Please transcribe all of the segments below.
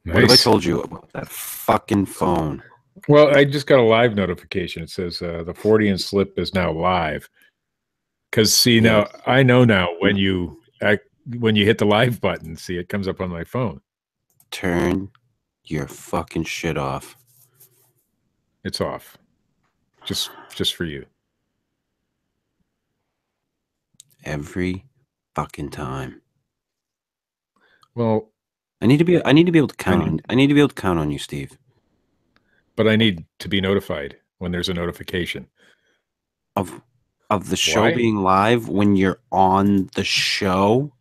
What have I Nice. told you about that fucking phone? Well, I just got a live notification. It says the Fortean Slip is now live. Because see now, Yes. I know now when you hit the live button, see it comes up on my phone. Turn your fucking shit off. It's off, just for you. Every fucking time. Well, I need to be able to I count need, on I need to be able to count on you, Steve. but I need to be notified when there's a notification. Of the show Why? being live when you're on the show.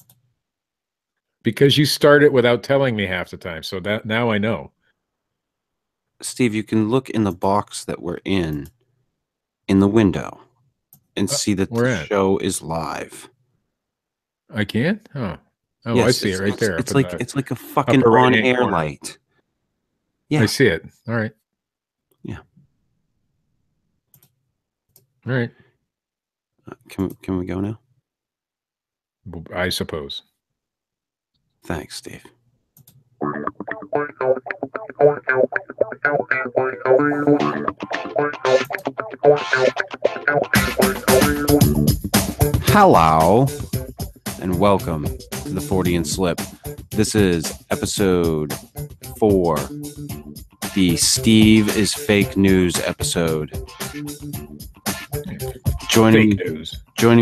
Because you start it without telling me half the time. So that now I know. Steve, you can look in the box that we're in the window and see that the Where at? show is live. I can? Oh. Oh, I Yes, see it right there up in the it's like a fucking upper right hand on-air corner. light. I Yeah. see it. All right. Yeah. All right. Can we go now? I suppose. Thanks, Steve. Hello, and welcome to the Fortean Slip. This is episode 4, the Steve is fake news episode. Joining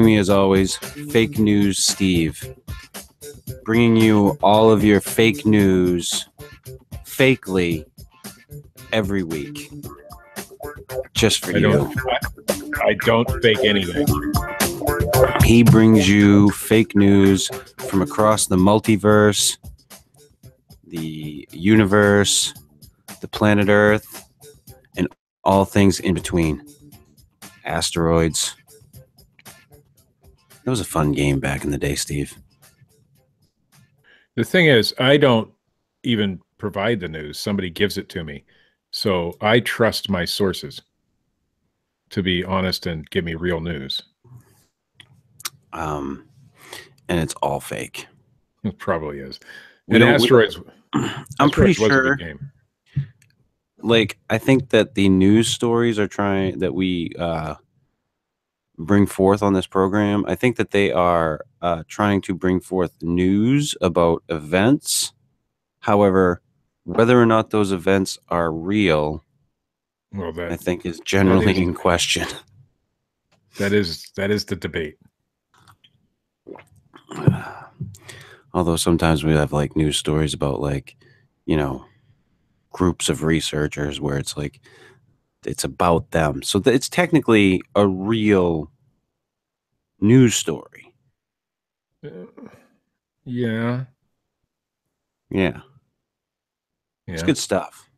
me as always, fake news Steve, bringing you all of your fake news fakely every week, just for you. I don't fake anything. He brings you fake news from across the multiverse, the universe, the planet Earth, and all things in between. Asteroids. That was a fun game back in the day, Steve. The thing is, I don't even provide the news. Somebody gives it to me. So I trust my sources to be honest and give me real news. And it's all fake. It probably is. And Asteroids. I'm pretty sure. Was a good game. Like, I think that the news stories are trying that we bring forth on this program. I think that they are trying to bring forth news about events. However, whether or not those events are real, well, I think is generally in question. That is the debate. Although sometimes we have like news stories about like, groups of researchers where it's like it's about them. So it's technically a real news story. Yeah. It's good stuff.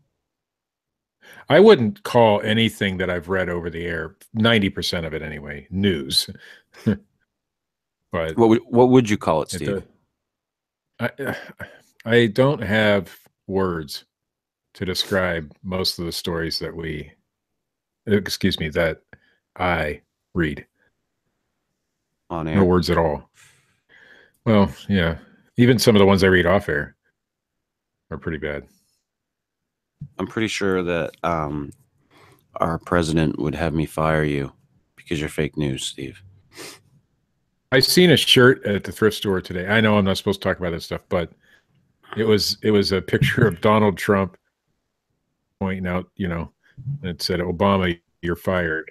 I wouldn't call anything that I've read over the air, 90% of it anyway, news. But what would you call it, Steve? I don't have words to describe most of the stories that that I read. On air? No words at all. Well, yeah. Even some of the ones I read off air are pretty bad. I'm pretty sure that our president would have me fire you because you're fake news, Steve. I seen a shirt at the thrift store today. I know I'm not supposed to talk about this stuff, but it was a picture of Donald Trump pointing out, and it said, "Obama, you're fired."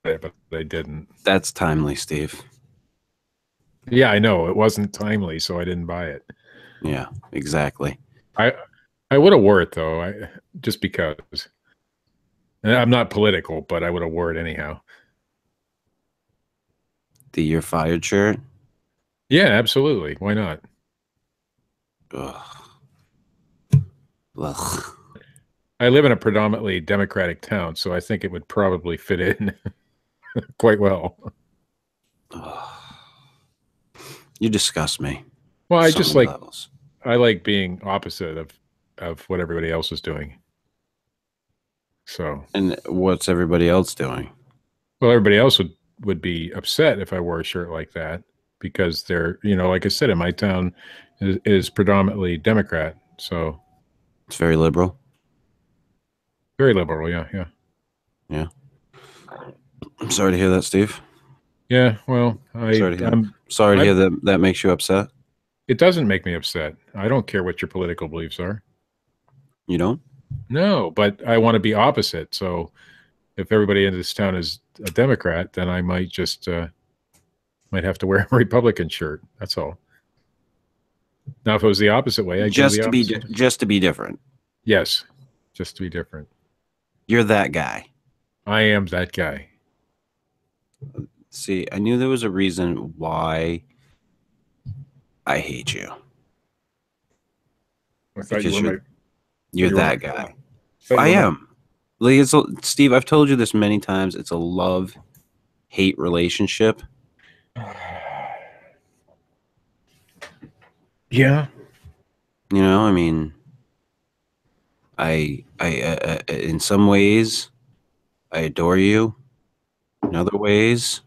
But they didn't. That's timely, Steve. Yeah, I know. It wasn't timely, so I didn't buy it. Yeah, exactly. I would have wore it, though, just because. And I'm not political, but I would have wore it anyhow. The "you're fired" shirt? Yeah, absolutely. Why not? Ugh. I live in a predominantly Democratic town, so I think it would probably fit in quite well. You disgust me. Well, I like being opposite of what everybody else is doing. So. And what's everybody else doing? Well, everybody else would be upset if I wore a shirt like that because they're, like I said, in my town is predominantly Democrat. So It's very liberal. very liberal. Yeah, yeah, Yeah. I'm sorry to hear that, Steve. yeah. Well, Sorry to hear that. I'm. Sorry to hear that that makes you upset. It doesn't make me upset. I don't care what your political beliefs are. You don't? No, but I want to be opposite. So if everybody in this town is a Democrat, then I might just might have to wear a Republican shirt. That's all. Now, if it was the opposite way, I'd go the opposite. Just to be different. Yes, just to be different. You're that guy. I am that guy. See, I knew there was a reason why I hate you. I thought Because you were you're you were that my- guy. my. I am. Like Steve, I've told you this many times. It's a love-hate relationship. Yeah. You know, I mean, in some ways, I adore you. In other ways,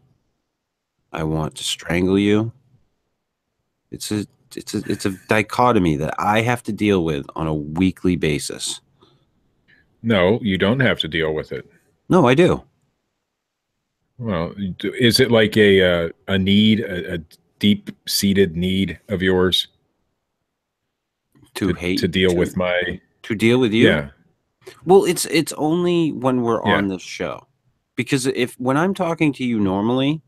I want to strangle you. It's a dichotomy that I have to deal with on a weekly basis. No, you don't have to deal with it. No, I do. Well, is it like a need, a deep-seated need of yours To hate, to deal with my? to deal with you. Yeah, Well, it's only when we're Yeah. on this show, because when I'm talking to you normally,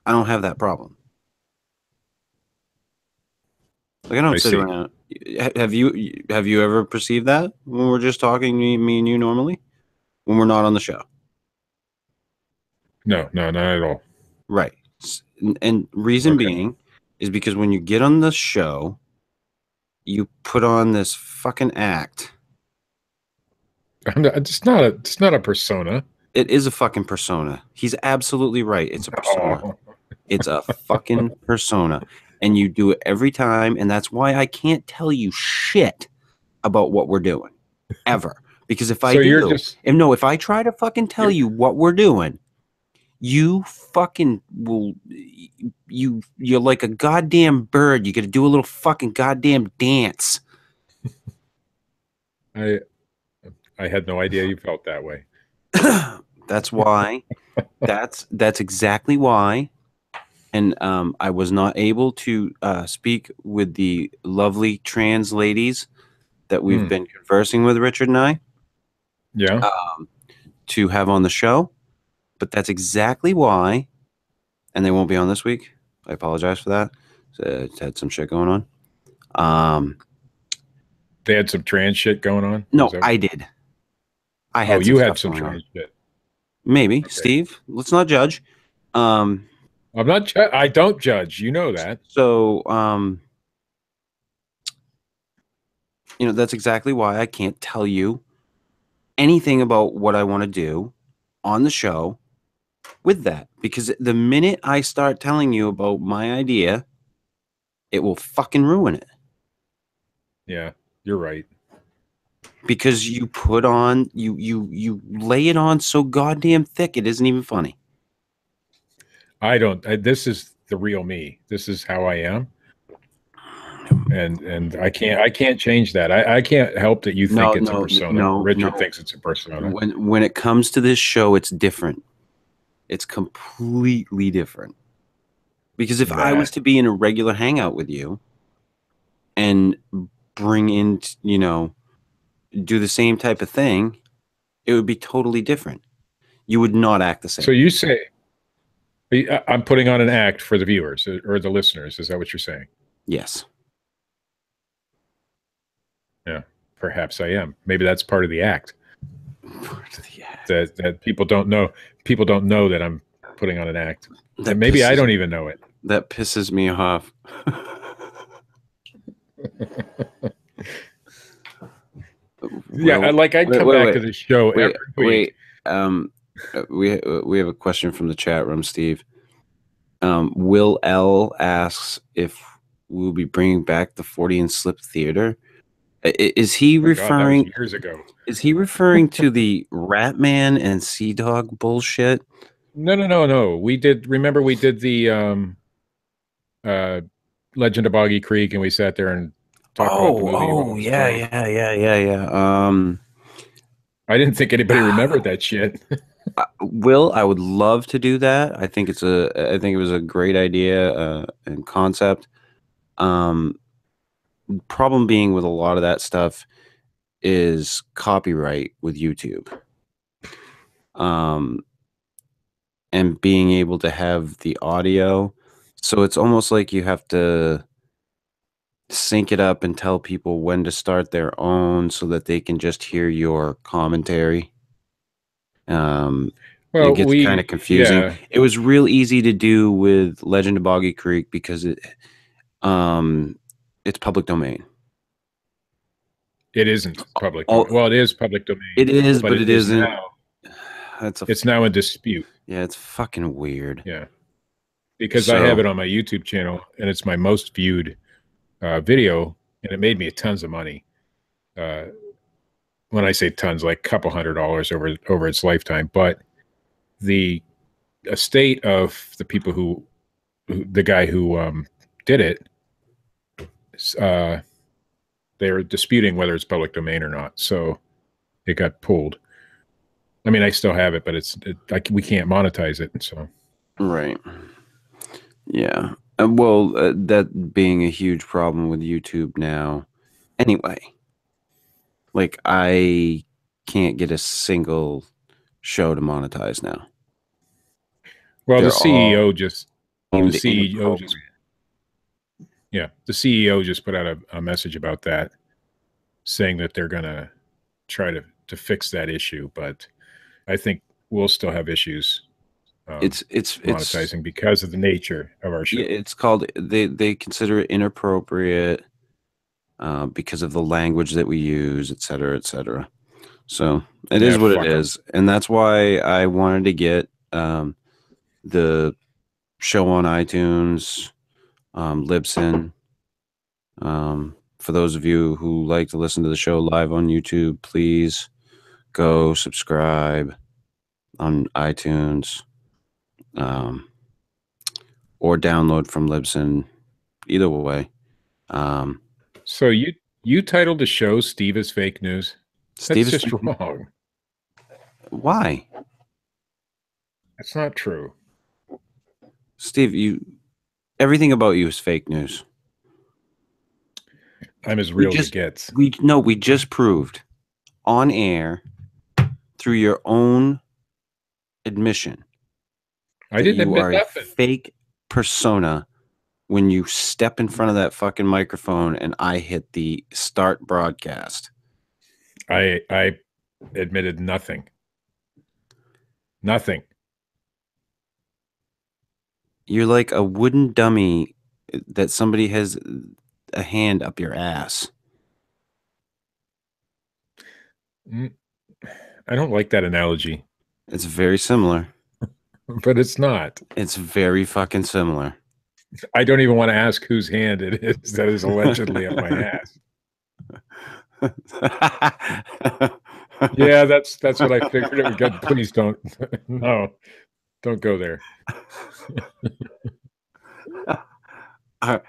I don't have that problem. Like I don't I sit see. around. Have you ever perceived that when we're just talking me and you normally when we're not on the show? No, not at all. Right. And reason Okay. being is because when you get on the show, you put on this fucking act. It's not a persona. It is a fucking persona. He's absolutely right. It's a persona. Oh. It's a fucking persona. And you do it every time. And that's why I can't tell you shit about what we're doing ever. Because if I So you're do, just- if I try to fucking tell you what we're doing, you fucking will, you're like a goddamn bird. You got to do a little fucking goddamn dance. I had no idea you felt that way. That's why. That's exactly why. And I was not able to speak with the lovely trans ladies that we've been conversing with, Richard and I, Yeah. to have on the show. But that's exactly why. And they won't be on this week. I apologize for that. It's had some shit going on. They had some trans shit going on? No, I did. I had you had stuff some going trans on. shit. Maybe, Okay. Steve. Let's not judge. I'm not. I don't judge. You know that. So, that's exactly why I can't tell you anything about what I want to do on the show with that. Because the minute I start telling you about my idea, it will fucking ruin it. Yeah, you're right. Because you put on, you lay it on so goddamn thick, it isn't even funny. I don't. This is the real me. This is how I am. And I can't change that. I can't help that you think it's a persona. Richard thinks it's a persona. When it comes to this show, it's different. It's completely different. Because if I was to be in a regular hangout with you and bring in, do the same type of thing, it would be totally different. You would not act the same. So you say, I'm putting on an act for the viewers or the listeners. Is that what you're saying? Yes. Yeah, perhaps I am. Maybe that's part of the act. That people don't know. People don't know that I'm putting on an act. And maybe I don't even know it. That pisses me off. Yeah, like I'd come back to the show every week. We have a question from the chat room, Steve. Will L asks if we'll be bringing back the Fortean Slip Theater. Is he referring? God, that was years ago. Is he referring to the Ratman and Sea Dog bullshit? No. We did. Remember, we did the Legend of Boggy Creek, and we sat there and talk about the movie you Oh, almost yeah, made. yeah, yeah, yeah, yeah. I didn't think anybody remembered that shit. Will, I would love to do that. I think it was a great idea and concept. Um, Problem being with a lot of that stuff is copyright with YouTube. Um, and being able to have the audio. So it's almost like you have to sync it up and tell people when to start their own so that they can just hear your commentary. Um, it Well, gets kind of confusing. yeah, It was real easy to do with Legend of Boggy Creek because um, it's public domain. it isn't public All domain. Well, it is public it domain, is, but but it it is isn't. now. That's a It's now in dispute. yeah. It's fucking weird. Yeah, because I have So it on my YouTube channel, and it's my most viewed video, and it made me tons of money. Uh, when I say tons, like a couple $100 over its lifetime. But the estate of the people the guy who did it, uh, they're disputing whether it's public domain or not. So it got pulled. I mean, I still have it, but we can't monetize it. So right. Yeah. That being a huge problem with YouTube now. Anyway, like I can't get a single show to monetize now. well, They're all the deemed CEO just inappropriate. yeah, the CEO just put out a message about that, saying that they're gonna try to fix that issue, but I think we'll still have issues It's monetizing because of the nature of our yeah, show. it's called they consider it inappropriate because of the language that we use, et cetera, et cetera. So it Yeah, is what it fuck them. is, and that's why I wanted to get the show on iTunes, Libsyn. For those of you who like to listen to the show live on YouTube, please go subscribe on iTunes or download from Libsyn. Either way. Um, So you titled the show "Steve is Fake News." Steve That's is just fake. wrong. Why? That's not true. Steve, everything about you is fake news. I'm as We real as it just gets. we no, we just proved on air through your own admission I that didn't you admit are a nothing. fake persona when you step in front of that fucking microphone and I hit the start broadcast. I admitted nothing. Nothing. You're like a wooden dummy that somebody has a hand up your ass. Mm, I don't like that analogy, It's very similar. but it's not. It's very fucking similar. I don't even want to ask whose hand it is that is allegedly up my ass. Yeah, that's what I figured it would get. Please don't. No, don't go there. I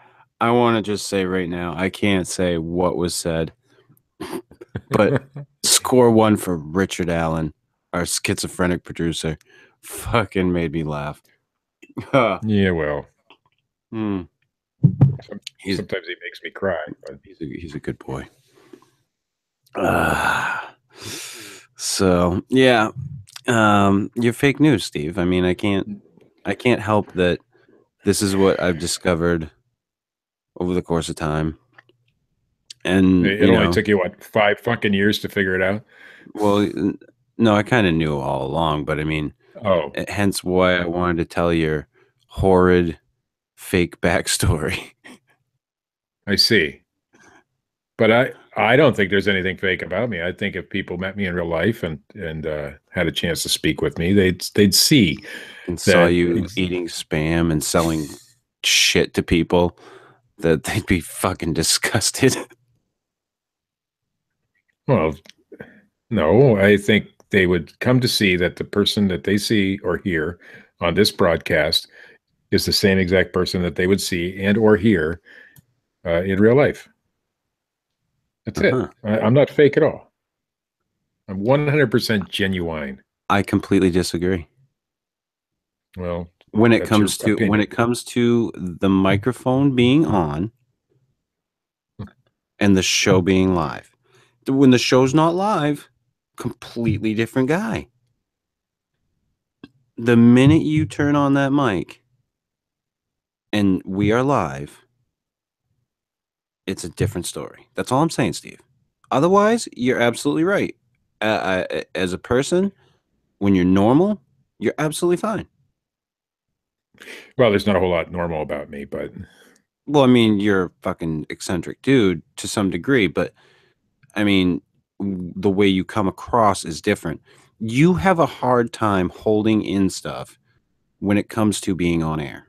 I want to just say right now, I can't say what was said, but score one for Richard Allen, our schizophrenic producer. Fucking made me laugh. Yeah, well, Hmm. He's sometimes he makes me cry, but he's a good boy. Ah. So yeah, you're fake news, Steve. I mean, I can't help that. This is what I've discovered over the course of time, and it only took you what 5 fucking years to figure it out. well, no, I kind of knew all along, but I mean, Oh, hence why I wanted to tell your horrid fake backstory. I see. But I don't think there's anything fake about me. I think if people met me in real life and had a chance to speak with me, they'd see And saw that. you eating spam and selling shit to people, that they'd be fucking disgusted. Well, no, I think they would come to see that the person that they see or hear on this broadcast is the same exact person that they would see and or hear in real life. That's it. I'm not fake at all. I'm 100% genuine. I completely disagree. Well, When it that's your comes to opinion. the microphone being on and the show being live. When the show's not live, completely different guy. The minute you turn on that mic and we are live, it's a different story. That's all I'm saying, Steve. Otherwise, you're absolutely right. As a person, when you're normal, you're absolutely fine. Well, there's not a whole lot normal about me, but Well, I mean, you're a fucking eccentric dude to some degree, but I mean, the way you come across is different. You have a hard time holding in stuff when it comes to being on air.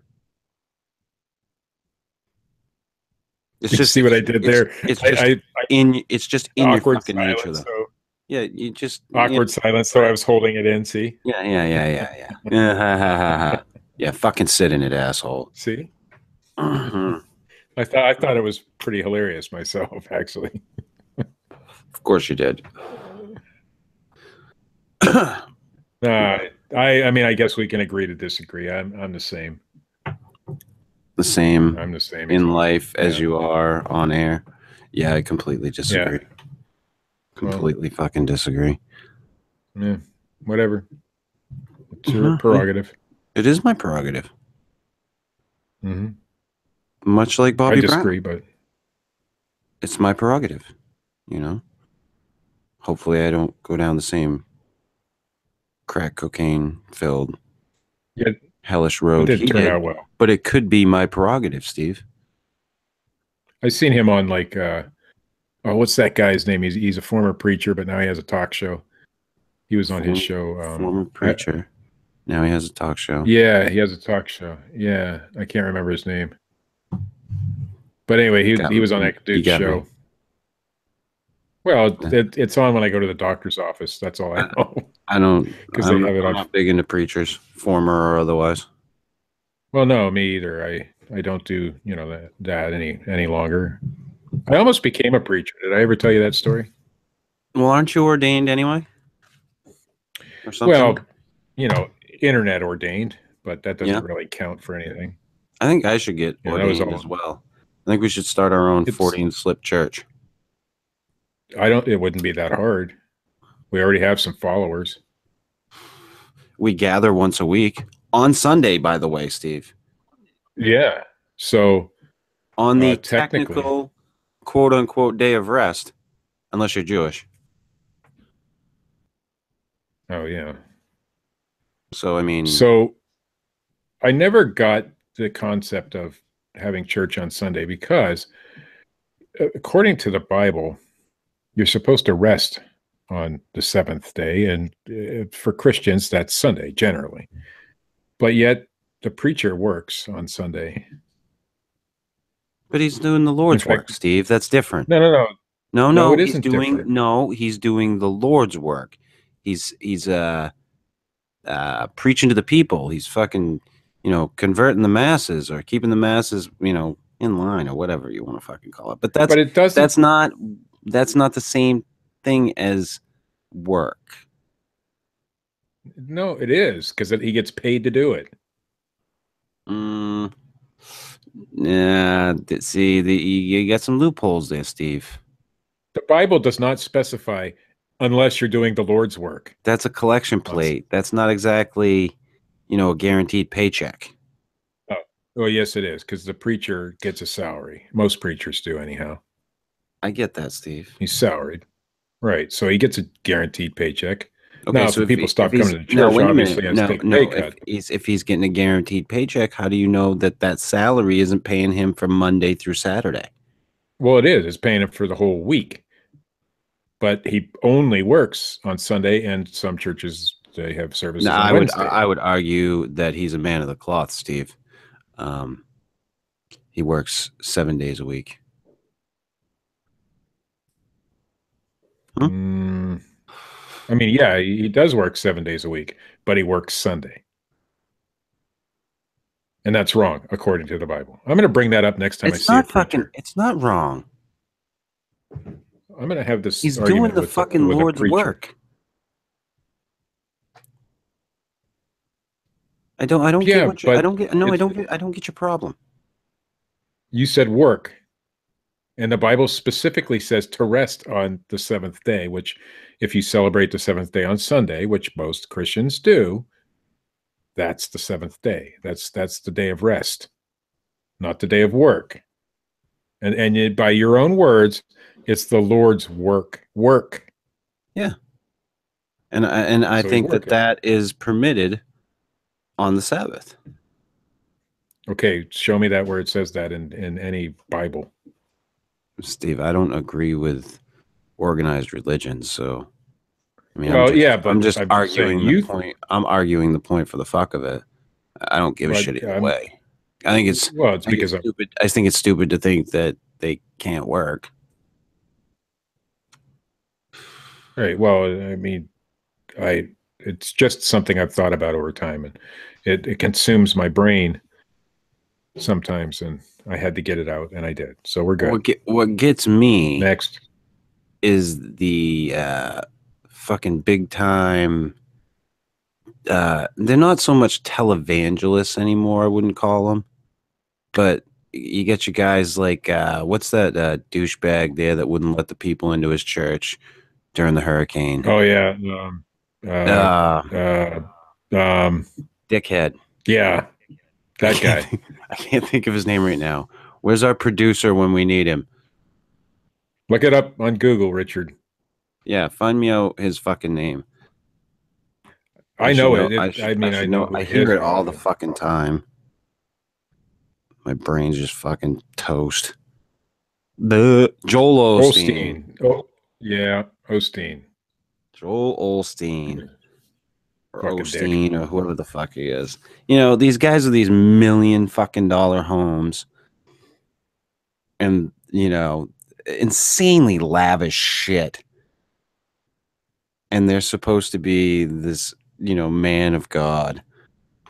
It's you just see what I did there. it's just in your Awkward fucking nature, silence. though. So Yeah, you just awkward silence. So I was holding it in. See, yeah. Yeah, fucking sit in it, asshole. see. Mhm. I thought it was pretty hilarious myself, actually. Of course you did. I mean, I guess we can agree to disagree. I'm the same. The same I'm the same. in Exactly. life as you are on air. Yeah, I completely disagree. Yeah. Completely fucking disagree. Yeah. Whatever. It's your prerogative. It is my prerogative. Mm-hmm. Much like I Bobby disagree, Brown. but It's my prerogative, you know? Hopefully I don't go down the same crack cocaine filled yeah, hellish it road didn't he turn did. out well. But it could be my prerogative, Steve. I seen him on like what's that guy's name? He's a former preacher, but now he has a talk show. He was on his show. Former preacher. Now he has a talk show. Yeah, he has a talk show. Yeah, I can't remember his name. But anyway, he was on that dude's show. Me. Well, it's on when I go to the doctor's office. That's all I know. I don't because they have it on. I'm not big into preachers, former or otherwise. Well, no, me either. I don't do that any longer. I almost became a preacher. Did I ever tell you that story? Well, aren't you ordained anyway? Or something? Well, internet ordained, but that doesn't really count for anything. I think I should get ordained as well. I think we should start our own Fortean Slip church. It wouldn't be that hard. We already have some followers. We gather once a week on Sunday, by the way, Steve. Yeah. So on the technical quote unquote day of rest, unless you're Jewish. Oh yeah. So I mean, I never got the concept of having church on Sunday because according to the Bible, you're supposed to rest on the seventh day. And for Christians, that's Sunday generally. But yet the preacher works on Sunday. But he's doing the Lord's work, Steve. That's different. No, it isn't different. No, he's doing the Lord's work. He's preaching to the people. He's fucking, converting the masses or keeping the masses, in line or whatever you want to fucking call it. But that's not the same thing as work. No, it is because he gets paid to do it. Yeah, see, you got some loopholes there, Steve. The Bible does not specify unless you're doing the Lord's work. That's a collection plate. That's not exactly, a guaranteed paycheck. Oh, well, yes, it is because the preacher gets a salary. Most preachers do, anyhow. I get that, Steve. He's salaried, right? So he gets a guaranteed paycheck. Okay, now, so if people stop coming to the church, obviously, has to take a pay cut. If he's getting a guaranteed paycheck, how do you know that salary isn't paying him from Monday through Saturday? Well, it is. It's paying him for the whole week. But he only works on Sunday, and some churches, they have services on Wednesday. I would argue that he's a man of the cloth, Steve. He works 7 days a week. I mean, yeah, he does work 7 days a week, but he works Sunday. And that's wrong, according to the Bible. I'm going to bring that up next time I see a preacher. It's not wrong. I'm going to have this He's doing argument the with fucking a Lord's preacher. work. I don't get Yeah, what you, I but don't get, no, it's I don't get your problem. you said work, and the Bible specifically says to rest on the seventh day, which if you celebrate the seventh day on Sunday, which most Christians do, that's the seventh day. That's the day of rest, not the day of work. And by your own words, it's the Lord's work. Work. Yeah. And I So he's think that working. that is permitted on the Sabbath. Okay, show me that where it says that in any Bible. Steve, I don't agree with organized religion, so I mean, Well, yeah, I'm but just I'm just saying arguing the you. point. I'm arguing the point for the fuck of it. I don't give a But shit either way. well, it's I think it's because I'm stupid. I think it's stupid to think that they can't work. right. Well, I mean, I it's just something I've thought about over time, and it consumes my brain sometimes, and I had to get it out, and I did. So we're good. What gets me Next. is the fucking big time. They're not so much televangelists anymore. I wouldn't call them, but you get your guys like what's that douchebag there that wouldn't let the people into his church during the hurricane? Oh yeah. Uh, Uh, uh, um, Dickhead. yeah, that guy. I can't think of his name right now. Where's our producer when we need him? Look it up on Google, Richard. Yeah, find me out his fucking name. I I should know know. it. I mean, I should know know. who I he hear is it now, all the but fucking time. My brain's just fucking toast. The Joel Osteen. Osteen. Oh, yeah, Osteen. Joel Osteen. Or Fucking dick. Osteen or whoever the fuck he is. You know, these guys are these million fucking dollar homes and, you know, insanely lavish shit. And they're supposed to be this, you know, man of God.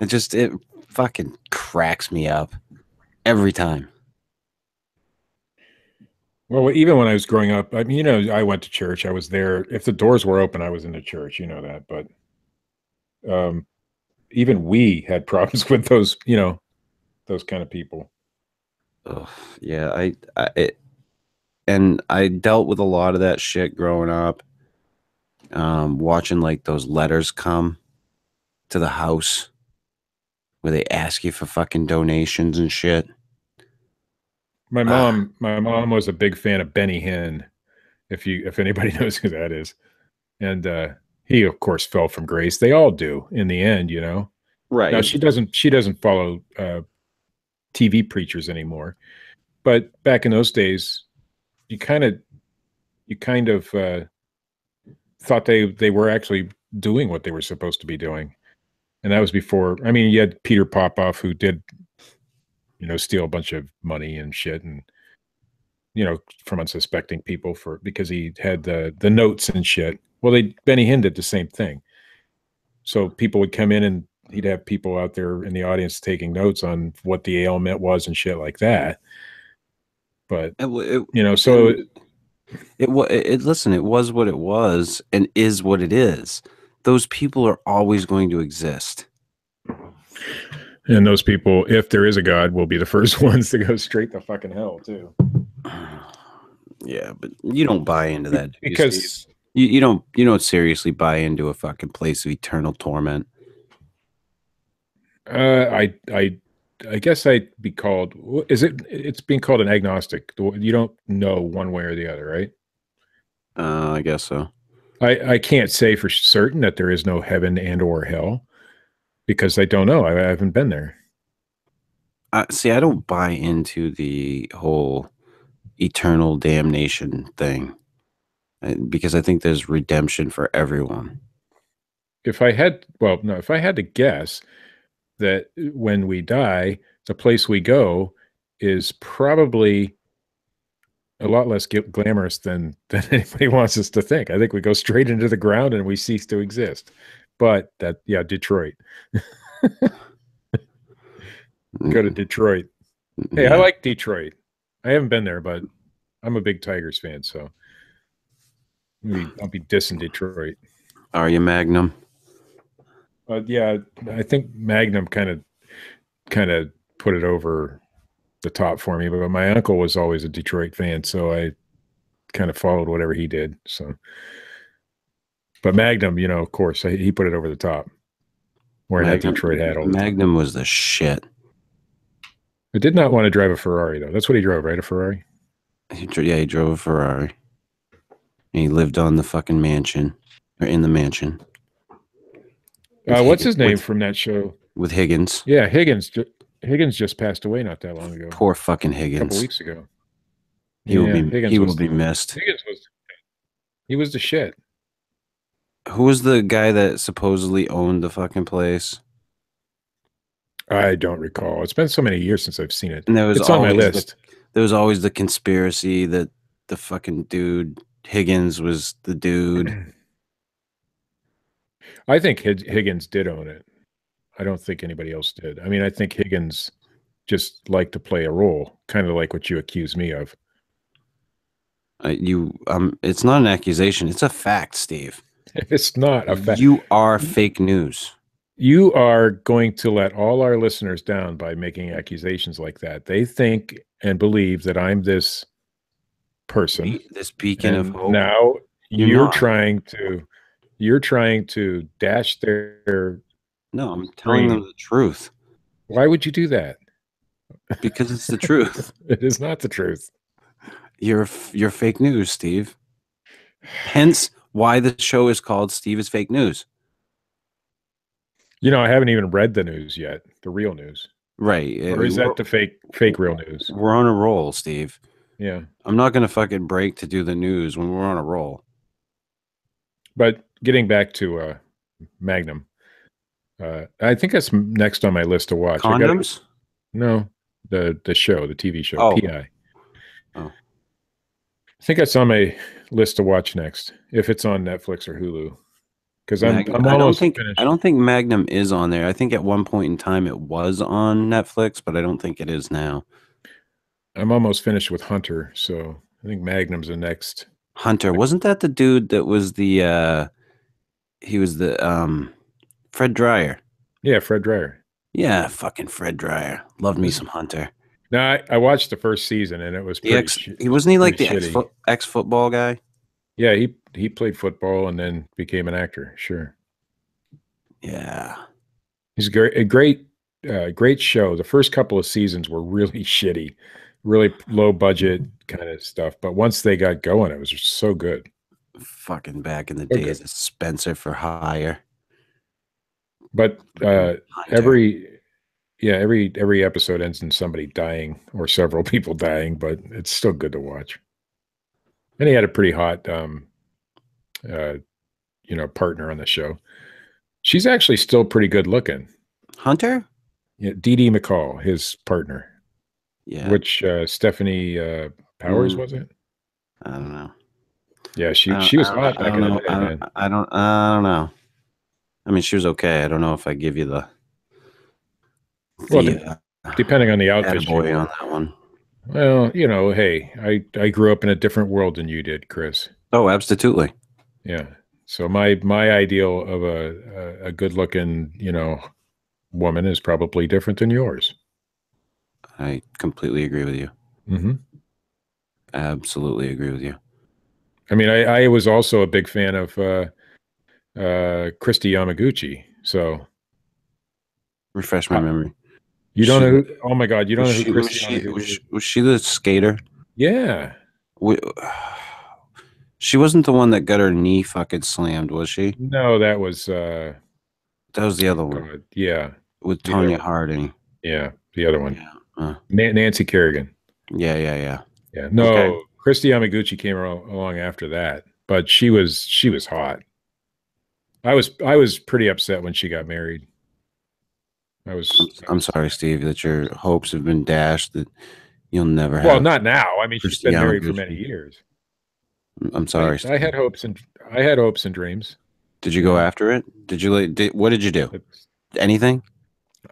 It fucking cracks me up every time. Well, even when I was growing up, I mean, you know, I went to church. I was there. If the doors were open, I was in the church. You know that. But um, even we had problems with those. You know, those kind of people. Ugh, yeah, and I dealt with a lot of that shit growing up. Watching like those letters come to the house where they ask you for fucking donations and shit. Ah, My mom was a big fan of Benny Hinn. If anybody knows who that is, and he of course fell from grace. They all do in the end, you know. Now right. she doesn't follow TV preachers anymore, but back in those days, you kind of you kind of thought they were actually doing what they were supposed to be doing, and that was before. I mean, you had Peter Popoff who did, you know, steal a bunch of money and shit, and you know, from unsuspecting people for because he had the notes and shit. Well, Benny Hinn did the same thing. So people would come in and he'd have people out there in the audience taking notes on what the ailment was and shit like that. But you know, so And listen, it was what it was and is what it is. Those people are always going to exist. and those people, if there is a God, will be the first ones to go straight to fucking hell too. Yeah, but you don't buy into that, do you, Steve? Because You don't seriously buy into a fucking place of eternal torment. I guess I'd be called. Is it? It's being called an agnostic. You don't know one way or the other, right? I guess so. I can't say for certain that there is no heaven and or hell because I don't know. I haven't been there. See, I don't buy into the whole eternal damnation thing because I think there's redemption for everyone. If I had, well, no, if I had to guess that when we die, the place we go is probably a lot less glamorous than anybody wants us to think. I think we go straight into the ground and we cease to exist. But that, yeah, Detroit. Go to Mm, Detroit. Hey, I yeah. like Detroit. I haven't been there, but I'm a big Tigers fan, so I'll be dissing Detroit. Are you Magnum? Yeah, I think Magnum kind of put it over the top for me. But my uncle was always a Detroit fan, so I kind of followed whatever he did. So, but Magnum, of course, he put it over the top. Wearing that Detroit hat all the time. Magnum was the shit. I did not want to drive a Ferrari though. That's what he drove, right? A Ferrari. He drove a Ferrari. And he lived on the fucking mansion, or in the mansion. What's his name from that show? With Higgins. Yeah, Higgins. Higgins just passed away not that long ago. Poor fucking Higgins. A couple weeks ago. He will be missed. He was the shit. Who was the guy that supposedly owned the fucking place? I don't recall. It's been so many years since I've seen it. And it's on my list. There was always the conspiracy that the fucking dude Higgins was the dude. I think Higgins did own it. I don't think anybody else did. I mean, I think Higgins just liked to play a role, kind of like what you accuse me of. It's not an accusation. It's a fact, Steve. It's not a fact. You are fake news. You are going to let all our listeners down by making accusations like that. They think and believe that I'm this person, this beacon of hope. Now you're trying to dash their. No, I'm telling them the truth. Why would you do that? Because it's the truth. It is not the truth. You're fake news, Steve. Hence why the show is called Steve is Fake News. I haven't even read the news yet, the real news. Right. Or is that the fake real news? We're on a roll, Steve. Yeah. I'm not going to fucking break to do the news when we're on a roll. But getting back to Magnum, I think that's next on my list to watch. Condoms? No, the show, the TV show, PI. Oh. I think that's on my list to watch next, if it's on Netflix or Hulu. Because I'm almost finished. I don't think Magnum is on there. I think at one point in time it was on Netflix, but I don't think it is now. I'm almost finished with Hunter, so I think Magnum's the next. Hunter, wasn't that the dude that was the he was the Fred Dryer? Yeah, Fred Dryer. Yeah, fucking Fred Dryer. Loved me some Hunter. No, I watched the first season and it was pretty. He wasn't he like the ex-football guy? Yeah, he played football and then became an actor. Sure. Yeah. He's a great show. The first couple of seasons were really shitty, really low budget kind of stuff. But once they got going, it was just so good. Fucking back in the days of Spencer for Hire. But every episode ends in somebody dying or several people dying, but it's still good to watch. And he had a pretty hot, partner on the show. She's actually still pretty good looking. Hunter? Yeah, Dee Dee McCall, his partner. Yeah. Which Stephanie Powers was it? I don't know. Yeah, she was hot back in the day, man. I don't know. I mean, she was okay. I don't know if I give you the depending on the outfit boy on that one. Well, hey, I grew up in a different world than you did, Chris. Oh, absolutely. Yeah. So my ideal of a good looking, woman is probably different than yours. I completely agree with you. Mm-hmm. Absolutely agree with you. I mean, I was also a big fan of Christy Yamaguchi. So refresh my memory. You don't know who? Oh my God! You don't know who Christy was she the skater? Yeah. She wasn't the one that got her knee fucking slammed, was she? No, that was the other one. Yeah, with Tonya Harding. Yeah, the other one. Yeah. Nancy Kerrigan. Yeah. No, okay. Christy Yamaguchi came along after that, but she was hot. I was pretty upset when she got married. I'm sorry, Steve, that your hopes have been dashed. That you'll never have. Well, not now. I mean, she's been married for many years. I'm sorry. I had hopes and dreams. Did you go after it? What did you do? Anything?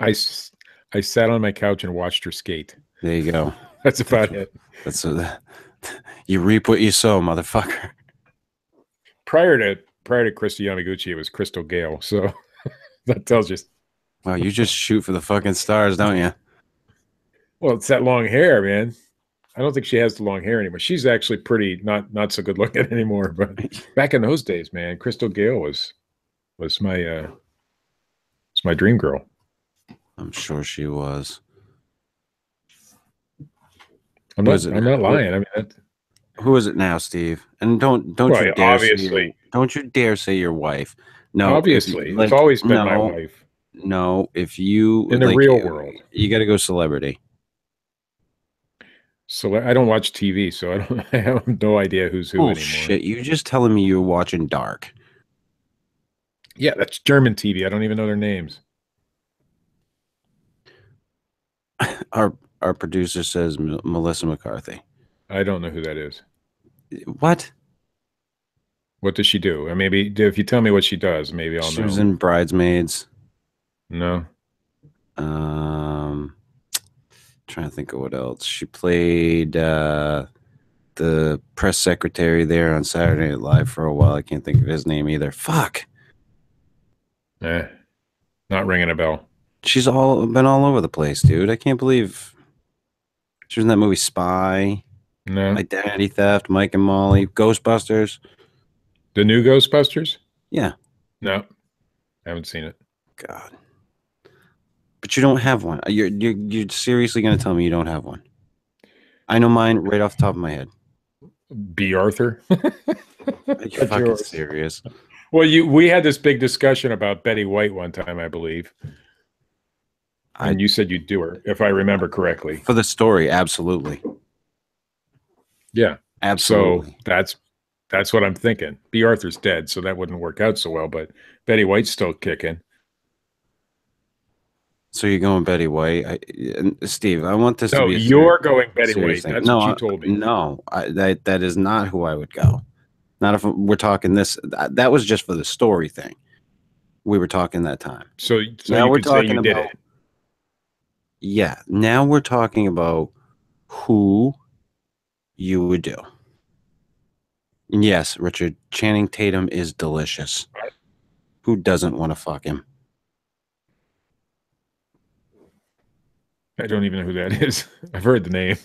I sat on my couch and watched her skate. There you go. That's about it. You reap what you sow, motherfucker. prior to Christy Yamaguchi, it was Crystal Gale. So that tells you. Wow, you just shoot for the fucking stars, don't you? Well, it's that long hair, man. I don't think she has the long hair anymore. She's actually pretty not so good looking anymore. But back in those days, man, Crystal Gale was my dream girl. I'm sure she was. I'm not lying. I mean, who is it now, Steve? And don't well, you dare obviously. don't you dare say your wife. No, Obviously, it's always been my wife. No, if you in the real world, you got to go celebrity. So I don't watch TV, so I have no idea who's who anymore. Shit, you just telling me you're watching Dark. Yeah, that's German TV. I don't even know their names. Our producer says Melissa McCarthy. I don't know who that is. What? What does she do? Maybe if you tell me what she does, maybe I'll know. She was in Bridesmaids. No. Trying to think of what else. She played the press secretary there on Saturday Night Live for a while. I can't think of his name either. Fuck. Not ringing a bell. She's been all over the place, dude. I can't believe she was in that movie Spy. No. Identity Theft, Mike and Molly, Ghostbusters. The new Ghostbusters? Yeah. No. I haven't seen it. God. But you don't have one. You're seriously going to tell me you don't have one? I know mine right off the top of my head. B. Arthur? Are you fucking serious? Well, we had this big discussion about Betty White one time, I believe. And you said you'd do her, if I remember correctly. For the story, absolutely. Yeah. Absolutely. So that's what I'm thinking. B. Arthur's dead, so that wouldn't work out so well, but Betty White's still kicking. So you're going Betty White, Steve? I want this to be. You're going Betty White. That's what you told me. No, that is not who I would go. Not if we're talking this. That was just for the story thing. We were talking that time. So now we're talking about. Did it. Yeah. Now we're talking about who you would do. Yes, Richard. Channing Tatum is delicious. Who doesn't want to fuck him? I don't even know who that is. I've heard the name.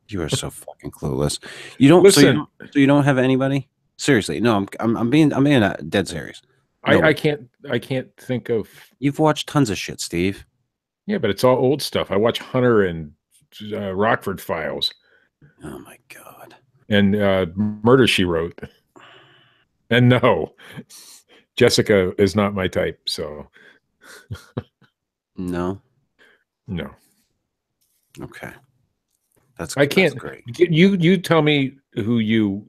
You are so fucking clueless. You don't listen. So you don't have anybody? Seriously, no. I'm being dead serious. I can't think of. You've watched tons of shit, Steve. Yeah, but it's all old stuff. I watch Hunter and Rockford Files. Oh my god. And Murder, She Wrote. And no, Jessica is not my type. So no. Okay. That's great. You tell me who you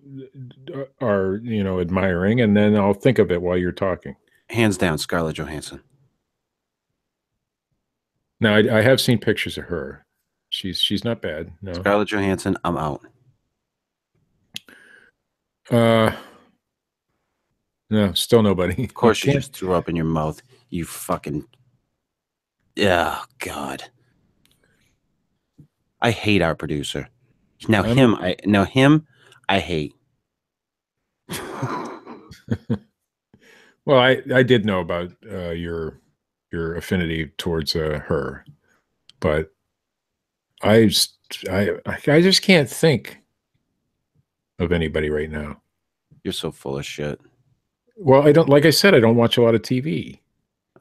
are, admiring, and then I'll think of it while you're talking. Hands down, Scarlett Johansson. Now I have seen pictures of her. She's not bad. No. Scarlett Johansson, I'm out. No, still nobody. Of course, you just threw up in your mouth. You fucking. Yeah, God. I hate our producer. Now him, I hate. Well, I did know about your affinity towards her, but I just can't think of anybody right now. You're so full of shit. Well, I don't. Like I said, I don't watch a lot of TV.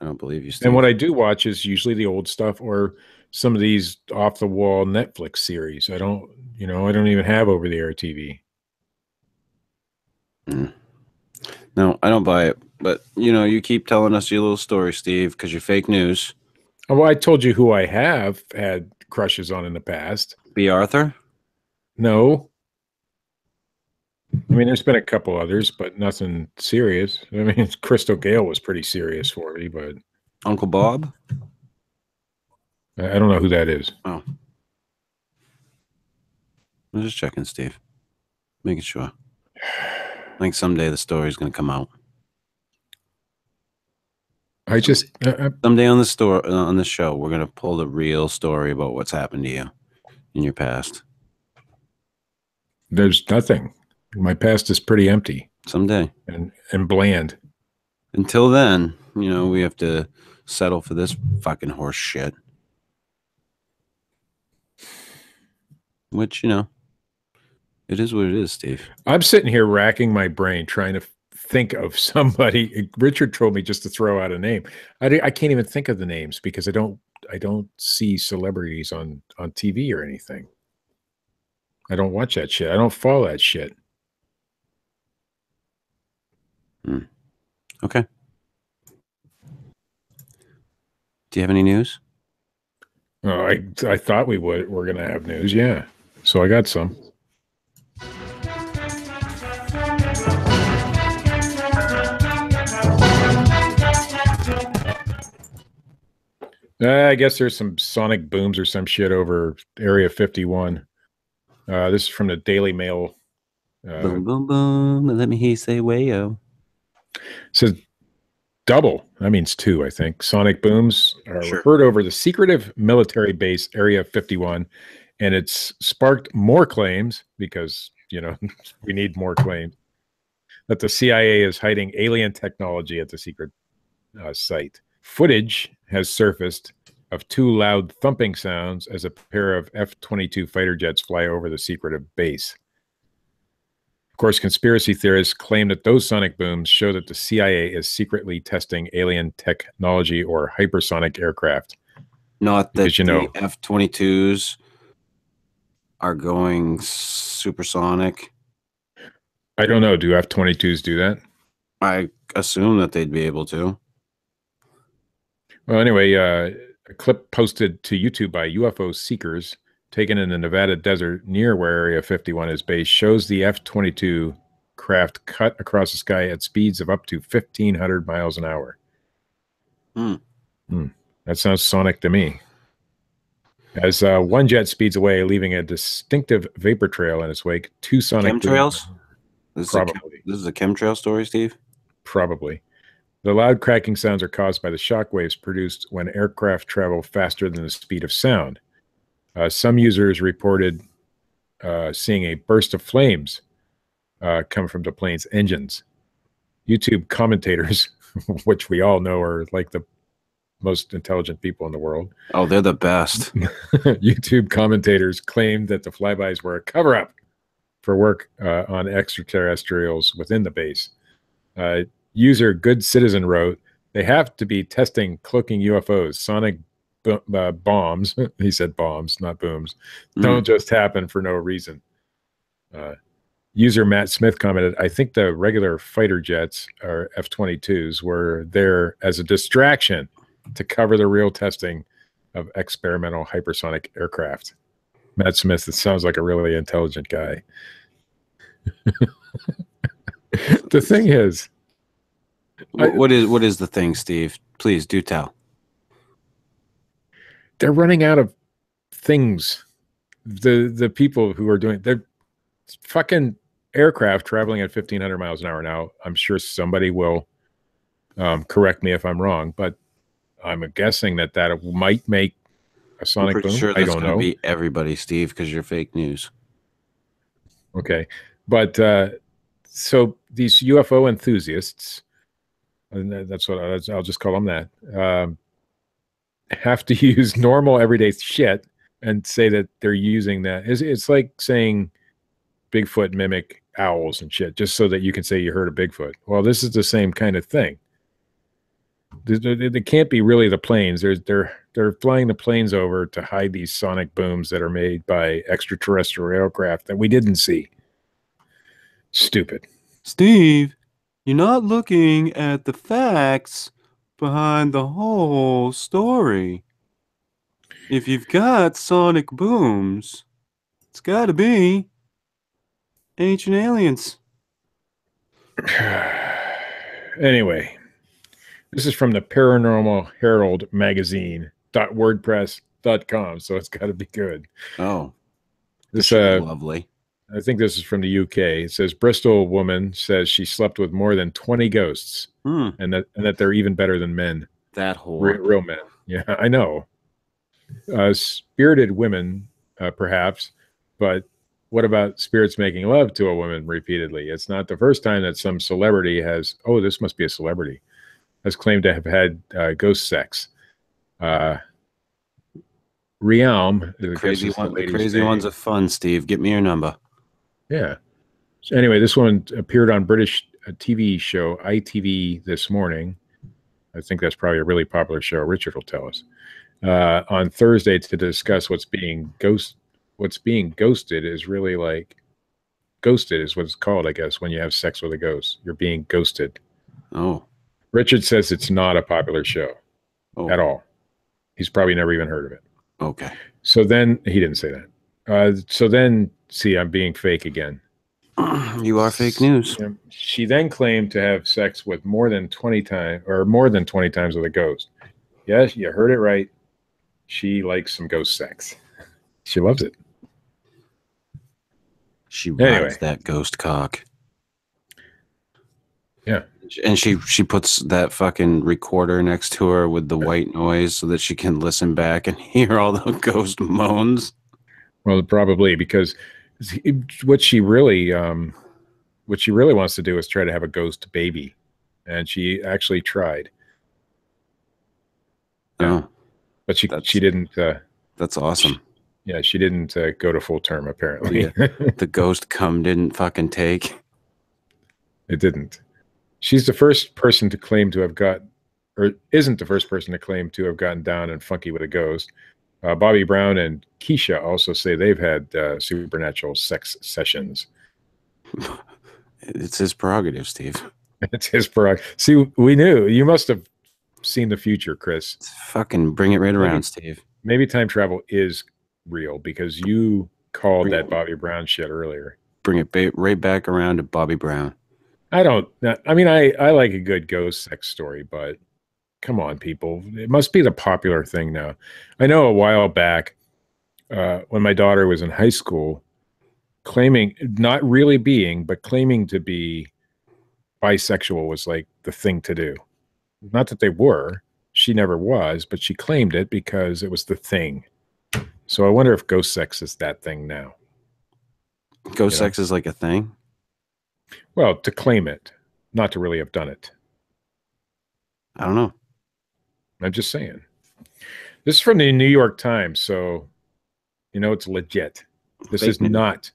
I don't believe you, Steve. And what I do watch is usually the old stuff or some of these off the wall Netflix series. I don't even have over the air TV. No, I don't buy it. But you keep telling us your little story, Steve, because you're fake news. Well, I told you who I have had crushes on in the past. B. Arthur? No. I mean, there's been a couple others, but nothing serious. I mean, Crystal Gale was pretty serious for me, but Uncle Bob? I don't know who that is. Oh. I'm just checking, Steve. Making sure. I think someday the story's going to come out. Someday on the show, we're going to pull the real story about what's happened to you in your past. There's nothing. My past is pretty empty. Someday. and bland. Until then, we have to settle for this fucking horse shit. Which, it is what it is, Steve. I'm sitting here racking my brain trying to think of somebody. Richard told me just to throw out a name. I can't even think of the names because I don't see celebrities on TV or anything. I don't watch that shit. I don't follow that shit. Okay. Do you have any news? Oh, I thought we're going to have news. Yeah. So I got some. I guess there's some sonic booms or some shit over Area 51. This is from the Daily Mail. Boom, boom, boom. Let me hear you say wayo. Says double. That means two, I think. Sonic booms are heard over the secretive military base Area 51, and it's sparked more claims because, we need more claims that the CIA is hiding alien technology at the secret site. Footage has surfaced of two loud thumping sounds as a pair of F-22 fighter jets fly over the secretive base. Of course, conspiracy theorists claim that those sonic booms show that the CIA is secretly testing alien technology or hypersonic aircraft. Not that the F-22s are going supersonic. I don't know. Do F-22s do that? I assume that they'd be able to. Well, anyway, a clip posted to YouTube by UFO seekers taken in the Nevada desert near where Area 51 is based shows the F-22 craft cut across the sky at speeds of up to 1,500 miles an hour. That sounds sonic to me. As one jet speeds away, leaving a distinctive vapor trail in its wake, two sonic chemtrails. This is a chemtrail story, Steve. Probably. The loud cracking sounds are caused by the shock waves produced when aircraft travel faster than the speed of sound. Some users reported seeing a burst of flames come from the plane's engines. YouTube commentators, which we all know are like the most intelligent people in the world. Oh, they're the best. YouTube commentators claimed that the flybys were a cover-up for work on extraterrestrials within the base. User Good Citizen wrote, "They have to be testing cloaking UFOs. Sonic bombs," he said bombs, not booms, "don't just happen for no reason." User Matt Smith commented, "I think the regular fighter jets, or F-22s, were there as a distraction to cover the real testing of experimental hypersonic aircraft." Matt Smith, it sounds like a really intelligent guy. The thing is, what is the thing, Steve? Please do tell. They're running out of things. The people who are doing, they're fucking aircraft traveling at 1,500 miles an hour. Now, I'm sure somebody will correct me if I'm wrong, but I'm guessing that might make a sonic boom. Sure that's going to be everybody, Steve, because you're fake news. Okay, but so these UFO enthusiasts, and that's what I'll just call them that, have to use normal everyday shit and say that they're using that. It's like saying Bigfoot mimic owls and shit, just so that you can say you heard a Bigfoot. Well, this is the same kind of thing. They can't be really the planes. They're flying the planes over to hide these sonic booms that are made by extraterrestrial aircraft that we didn't see. Stupid. Steve, you're not looking at the facts behind the whole story. If you've got sonic booms, it's got to be ancient aliens. Anyway, this is from the Paranormal Herald magazine.wordpress.com, so it's got to be good. Oh, this lovely. I think this is from the UK. It says Bristol woman says she slept with more than 20 ghosts, and that they're even better than men. That whore. Real men. Yeah, I know. Spirited women, perhaps, but what about spirits making love to a woman repeatedly? It's not the first time that some celebrity has, oh, this must be a celebrity, has claimed to have had ghost sex. Realm, I guess is the The lady's crazy ones name. are fun, Steve. Get me your number. Yeah. So anyway, this one appeared on British TV show ITV this morning. I think that's probably a really popular show. Richard will tell us on Thursday to discuss what's being ghosted is really like ghosted is what it's called, I guess, when you have sex with a ghost. You're being ghosted. Oh, Richard says it's not a popular show oh, at all. He's probably never even heard of it. okay. So then he didn't say that. So then, see, I'm being fake again. You are fake news. She then claimed to have sex with more than 20 times with a ghost. Yes, you heard it right. She likes some ghost sex. She loves it. She rides that ghost cock. Yeah. And she puts that fucking recorder next to her with the white noise so that she can listen back and hear all the ghost moans. Well, probably because what she really wants to do is try to have a ghost baby, and she actually tried. Yeah. Oh, but she didn't. That's awesome. She didn't go to full term apparently. The ghost cum didn't fucking take. It didn't. She's the first person to claim to have isn't the first person to claim to have gotten down and funky with a ghost. Bobby Brown and Keisha also say they've had supernatural sex sessions. It's his prerogative, Steve. It's his prerogative. See, we knew. You must have seen the future, Chris. Fucking bring it right around, Steve. Maybe time travel is real because you called that Bobby Brown shit earlier. Bring it right back around to Bobby Brown. I like a good ghost sex story, but come on, people. It must be the popular thing now. I know a while back when my daughter was in high school, claiming not really being, but claiming to be bisexual was like the thing to do. Not that they were. She never was, but she claimed it because it was the thing. So I wonder if ghost sex is that thing now. Ghost sex is like a thing? Well, to claim it, not to really have done it. I don't know. I'm just saying. This is from the New York Times, so it's legit. This is not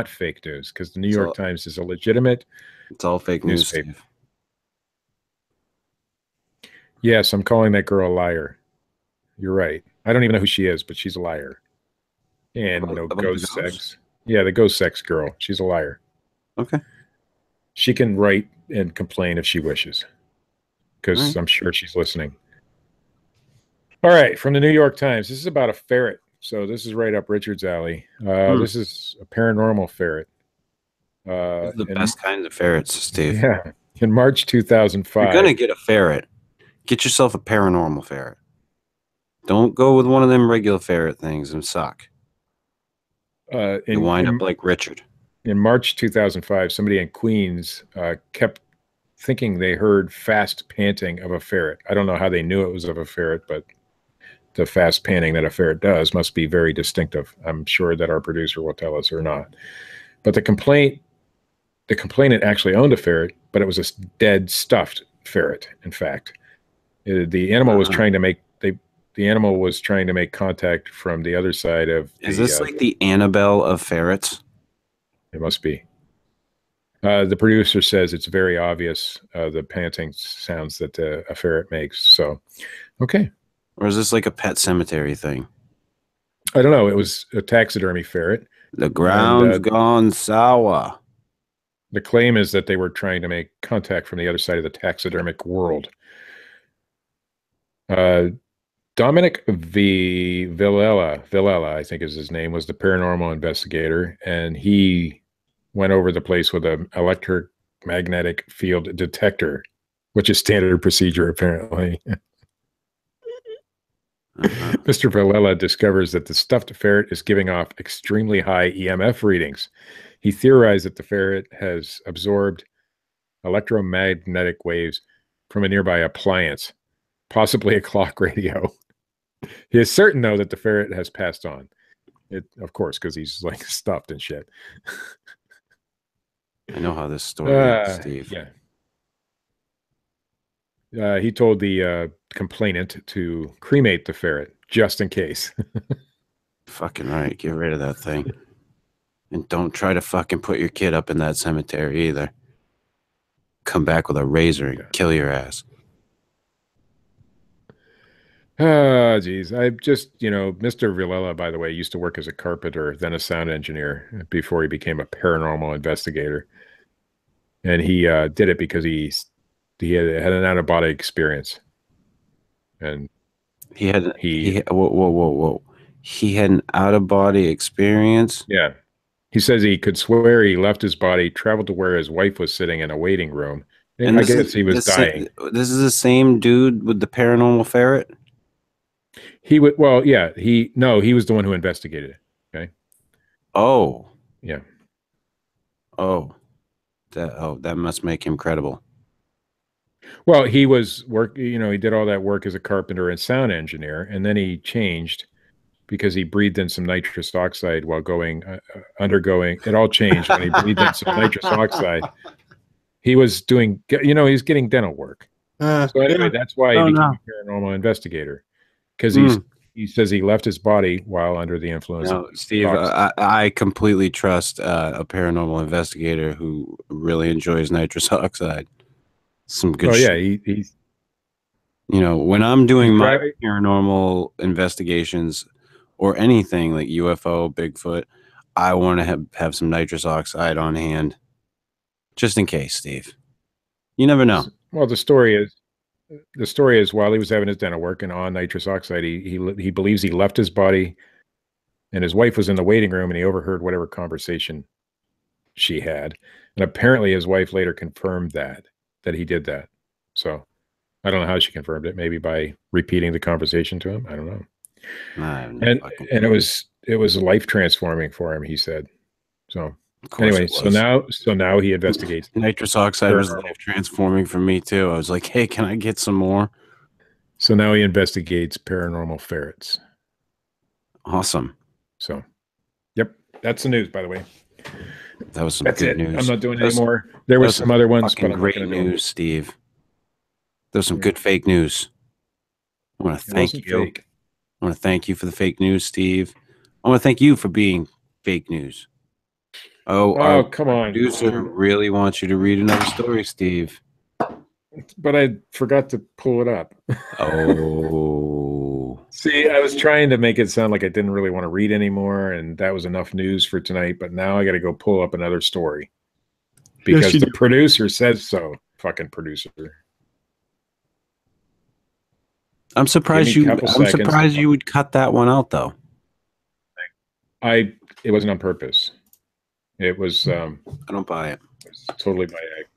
fake news because the New York Times is a legitimate. It's all fake news, Steve. Yes, I'm calling that girl a liar. You're right. I don't even know who she is, but she's a liar. And ghost sex. Yeah, the ghost sex girl. She's a liar. Okay. She can write and complain if she wishes, because I'm sure she's listening. All right, from the New York Times. This is about a ferret. So this is right up Richard's alley. This is a paranormal ferret. The best kinds of ferrets, Steve. Yeah. In March 2005. You're going to get a ferret. Get yourself a paranormal ferret. Don't go with one of them regular ferret things and suck. You wind up like Richard. In March 2005, somebody in Queens kept thinking they heard fast panting of a ferret. I don't know how they knew it was of a ferret, but the fast panting that a ferret does must be very distinctive. I'm sure that our producer will tell us or not. But the complainant actually owned a ferret, but it was a dead, stuffed ferret, in fact. The animal was trying to make contact from the other side of Is this like the Annabelle of ferrets? It must be. The producer says it's very obvious, the panting sounds that a ferret makes. So, okay. Or is this like a Pet Cemetery thing? I don't know. It was a taxidermy ferret. The ground's gone sour. The claim is that they were trying to make contact from the other side of the taxidermic world. Dominic Villela, I think is his name, was the paranormal investigator, and he went over the place with an electromagnetic field detector, which is standard procedure, apparently. Mr. Villela discovers that the stuffed ferret is giving off extremely high EMF readings. He theorized that the ferret has absorbed electromagnetic waves from a nearby appliance, possibly a clock radio. He is certain, though, that the ferret has passed on. Of course, because he's like stuffed and shit. I know how this story ends, Steve. Yeah. He told the complainant to cremate the ferret just in case. Fucking right. Get rid of that thing. And don't try to fucking put your kid up in that cemetery either. Come back with a razor and kill your ass. Ah, geez. I just, Mr. Villela, by the way, used to work as a carpenter, then a sound engineer before he became a paranormal investigator. And he did it because he had an out of body experience, and he had whoa. He had an out of body experience. Yeah, he says he could swear he left his body, traveled to where his wife was sitting in a waiting room. And I guess he was dying. This is the same dude with the paranormal ferret. He would. Well, yeah. He was the one who investigated it. Okay. Oh. Yeah. Oh. That must make him credible. Well, he was he did all that work as a carpenter and sound engineer, and then he changed because he breathed in some nitrous oxide while undergoing. It all changed when he breathed in some nitrous oxide. He was doing, he's getting dental work. So anyway, that's why he became a paranormal investigator, because he says he left his body while under the influence. No, Steve, I completely trust a paranormal investigator who really enjoys nitrous oxide. Some good shit. Yeah, he's when I'm doing my paranormal investigations or anything like UFO, Bigfoot, I want to have some nitrous oxide on hand, just in case, Steve. You never know. Well, the story is while he was having his dental work and on nitrous oxide, he believes he left his body, and his wife was in the waiting room, and he overheard whatever conversation she had, and apparently his wife later confirmed that he did that. So I don't know how she confirmed it. Maybe by repeating the conversation to him. I don't know. And it was life transforming for him, he said. So anyway, so now he investigates. Nitrous oxide was life transforming for me too. I was like, hey, can I get some more? So now he investigates paranormal ferrets. Awesome. So, yep, that's the news, by the way. That was some good news. I'm not doing any more. There was some other ones, but great news, Steve. There's some good fake news. I want to thank you. I want to thank you for the fake news, Steve. I want to thank you for being fake news. Oh, come on. Producer really wants you to read another story, Steve. But I forgot to pull it up. Oh. See, I was trying to make it sound like I didn't really want to read anymore, and that was enough news for tonight, but now I got to go pull up another story. Because the producer says so. Fucking producer. I'm surprised you would cut that one out, though. It wasn't on purpose. It was I don't buy it. It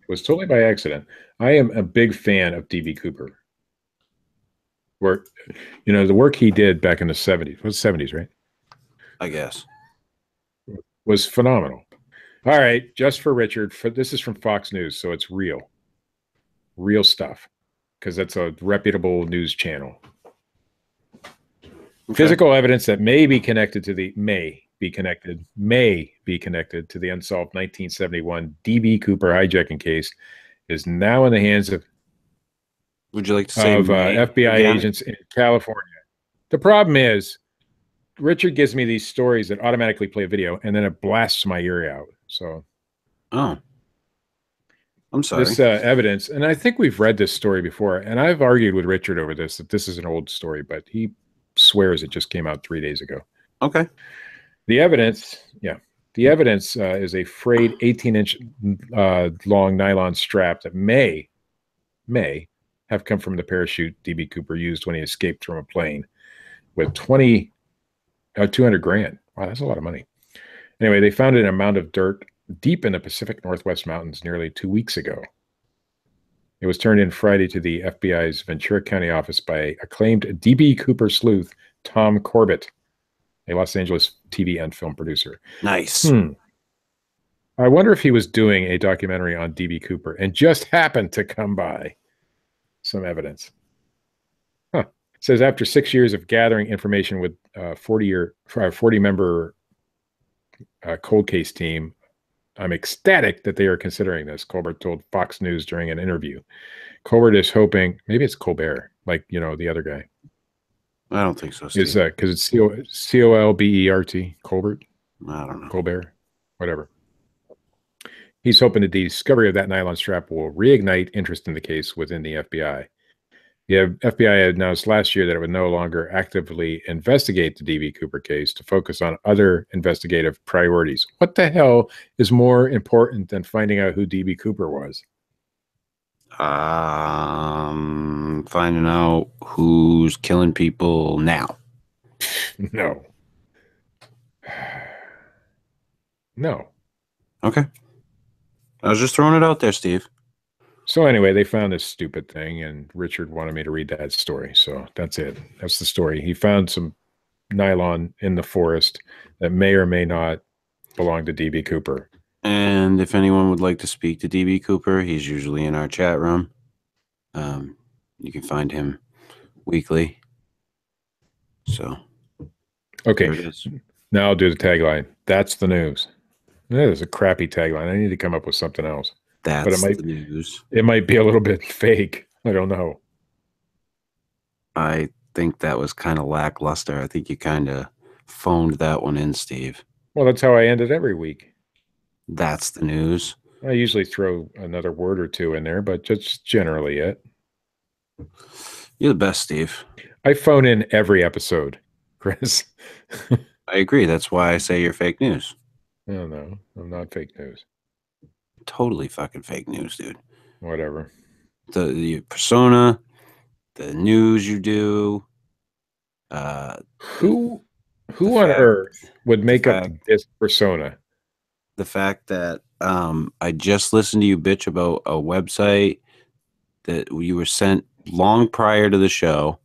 was totally by accident. I am a big fan of D.B. Cooper. The work he did back in the 70s. It was 70s, right? I guess. Was phenomenal. All right, just for Richard, this is from Fox News, so it's real stuff, because that's a reputable news channel. Okay. Physical evidence that may be connected to the unsolved 1971 D.B. Cooper hijacking case is now in the hands of FBI agents in California. The problem is, Richard gives me these stories that automatically play a video, and then it blasts my ear out. So, I'm sorry. This evidence, and I think we've read this story before, and I've argued with Richard over this, that this is an old story, but he swears it just came out 3 days ago. Okay. The evidence is a frayed 18-inch long nylon strap that may have come from the parachute D.B. Cooper used when he escaped from a plane with 200 grand. Wow, that's a lot of money. Anyway, they found it in a mound of dirt deep in the Pacific Northwest Mountains nearly 2 weeks ago. It was turned in Friday to the FBI's Ventura County office by acclaimed D.B. Cooper sleuth Tom Corbett, a Los Angeles TV and film producer. Nice. I wonder if he was doing a documentary on D.B. Cooper and just happened to come by some evidence. Huh. says after 6 years of gathering information with 40 member cold case team, I'm ecstatic that they are considering this, Colbert told Fox News during an interview. Colbert is hoping, maybe it's Colbert, like, the other guy. I don't think so, Is Steve. because it's Colbert, Colbert, I don't know. Colbert, whatever. He's hoping that the discovery of that nylon strap will reignite interest in the case within the FBI. The FBI had announced last year that it would no longer actively investigate the D.B. Cooper case to focus on other investigative priorities. What the hell is more important than finding out who D.B. Cooper was? Finding out who's killing people now. No. No. Okay. I was just throwing it out there, Steve. So anyway, they found this stupid thing, and Richard wanted me to read that story. So that's it. That's the story. He found some nylon in the forest that may or may not belong to D.B. Cooper. And if anyone would like to speak to D.B. Cooper, he's usually in our chat room. You can find him weekly. So, okay. There it is. Now I'll do the tagline. That's the news. That is a crappy tagline. I need to come up with something else. That's the news. It might be a little bit fake. I don't know. I think that was kind of lackluster. I think you kind of phoned that one in, Steve. Well, that's how I end it every week. That's the news. I usually throw another word or two in there, but that's generally it. You're the best, Steve. I phone in every episode, Chris. I agree. That's why I say you're fake news. No, I'm not fake news. Totally fucking fake news, dude. Whatever. The persona, the news you do. Who on earth would make up this persona? The fact that I just listened to you bitch about a website that you were sent long prior to the show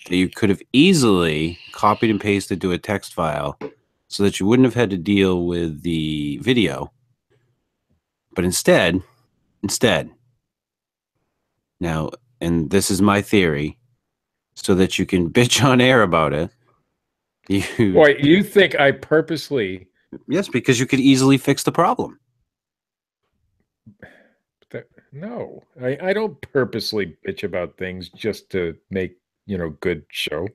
that you could have easily copied and pasted to a text file so that you wouldn't have had to deal with the video. But instead, now, and this is my theory, so that you can bitch on air about it. You think I purposely? Yes, because you could easily fix the problem. No, I don't purposely bitch about things just to make, good show.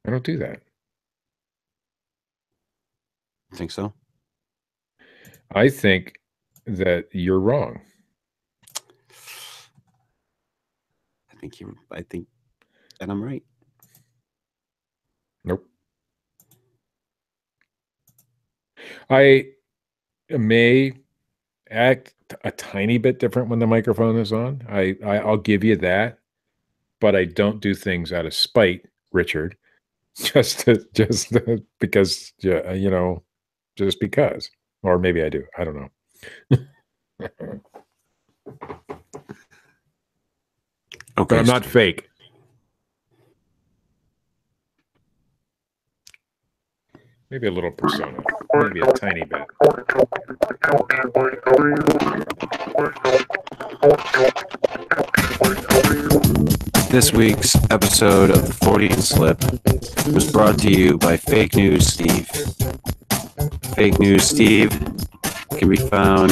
I don't do that. Think so? I think that you're wrong. I think that I'm right. Nope. I may act a tiny bit different when the microphone is on. I'll give you that, but I don't do things out of spite, Richard. Just because, just because, or maybe I do. I don't know. Okay, but I'm not fake. Maybe a little persona. Maybe a tiny bit. This week's episode of the Fortean Slip was brought to you by Fake News Steve. Fake News Steve can be found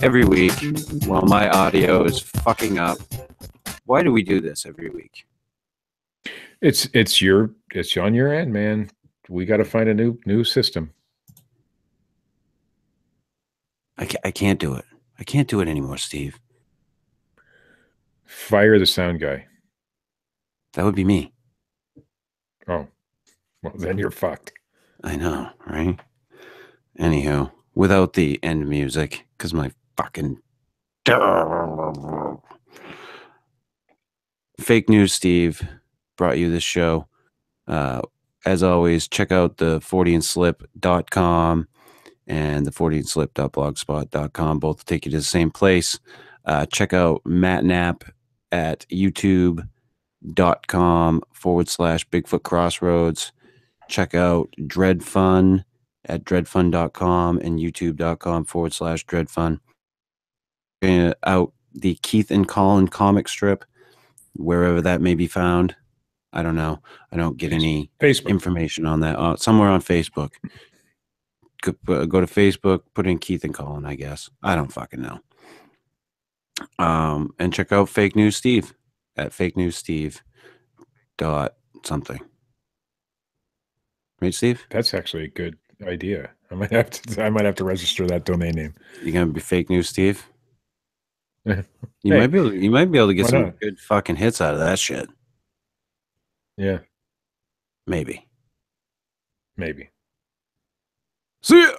every week while my audio is fucking up. Why do we do this every week? It's on your end, man. We got to find a new system. I can't do it. I can't do it anymore, Steve. Fire the sound guy. That would be me. Oh, well, then you're fucked. I know, right? Anywho, without the end music, because my fucking Fake News Steve brought you this show. As always, check out the forteanslip.com and the forteanslip.blogspot.com. Both take you to the same place. Check out Matt Knapp at youtube.com/bigfootcrossroads. Check out Dred Funn at dredfunn.com and youtube.com/Dred Funn. Out the Keith and Colin comic strip, wherever that may be found. I don't know. I don't get any Facebook. information on that. Somewhere on Facebook. Go to Facebook, put in Keith and Colin, I guess. I don't fucking know. And check out Fake News Steve at fake news Steve dot something. Right, Steve? That's actually a good idea. I might have to register that domain name. You're gonna be Fake News Steve? You Hey, might be able to get why some not? good fucking hits out of that shit. Yeah, Maybe. maybe. See ya.